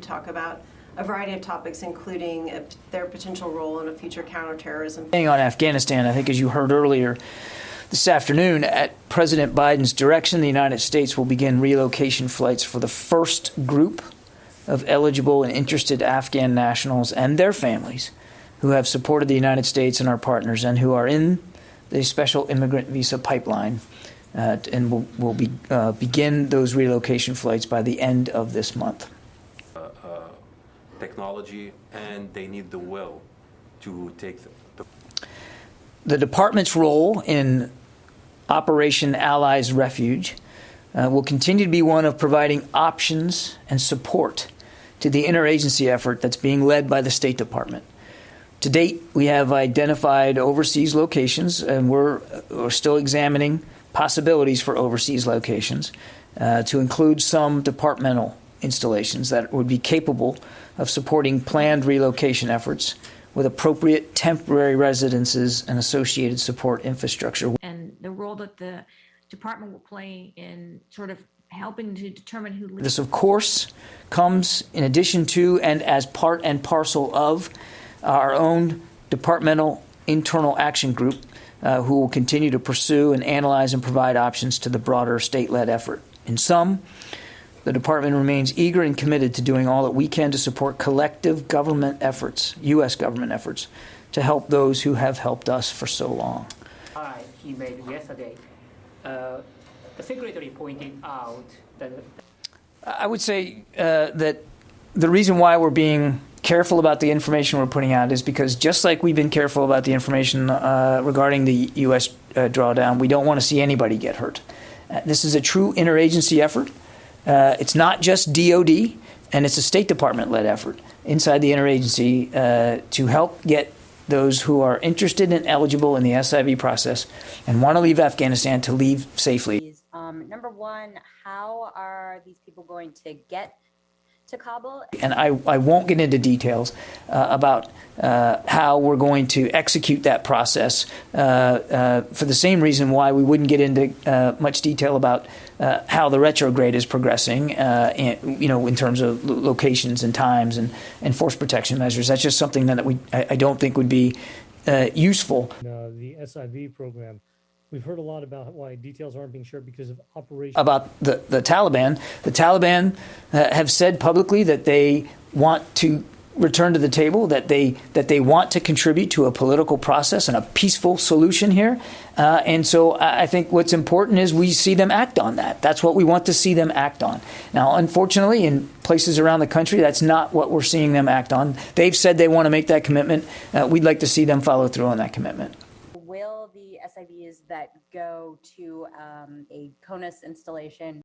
to talk about a variety of topics, including their potential role in a future counterterrorism. On Afghanistan, I think as you heard earlier this afternoon, at President Biden's direction, the United States will begin relocation flights for the first group of eligible and interested Afghan nationals and their families who have supported the United States and our partners and who are in the special immigrant visa pipeline, and will begin those relocation flights by the end of this month. Technology, and they need the will to take the department's role in Operation Allies Refuge will continue to be one of providing options and support to the interagency effort that's being led by the State Department. To date, we have identified overseas locations, and we're still examining possibilities for overseas locations to include some departmental installations that would be capable of supporting planned relocation efforts with appropriate temporary residences and associated support infrastructure. And the role that the department will play in sort of helping to determine who leaves. This, of course, comes in addition to and as part and parcel of our own departmental internal action group, who will continue to pursue and analyze and provide options to the broader state-led effort. In sum, the department remains eager and committed to doing all that we can to support collective government efforts, U.S. government efforts, to help those who have helped us for so long. He made yesterday, the secretary pointed out that I would say that the reason why we're being careful about the information we're putting out is because just like we've been careful about the information regarding the U.S. drawdown, we don't want to see anybody get hurt. This is a true interagency effort. It's not just DOD, and it's a State Department-led effort inside the interagency to help get those who are interested and eligible in the SIV process and want to leave Afghanistan to leave safely. Number one, how are these people going to get to Kabul? And I won't get into details about how we're going to execute that process for the same reason why we wouldn't get into much detail about how the retrograde is progressing, in terms of locations and times and force protection measures. That's just something that I don't think would be useful. The SIV program. We've heard a lot about why details aren't being shared because of Operation. About the Taliban. The Taliban have said publicly that they want to return to the table, that they want to contribute to a political process and a peaceful solution here. And so I think what's important is we see them act on that. That's what we want to see them act on. Now, unfortunately, in places around the country, that's not what we're seeing them act on. They've said they want to make that commitment. We'd like to see them follow through on that commitment. Will the SIVs that go to a CONUS installation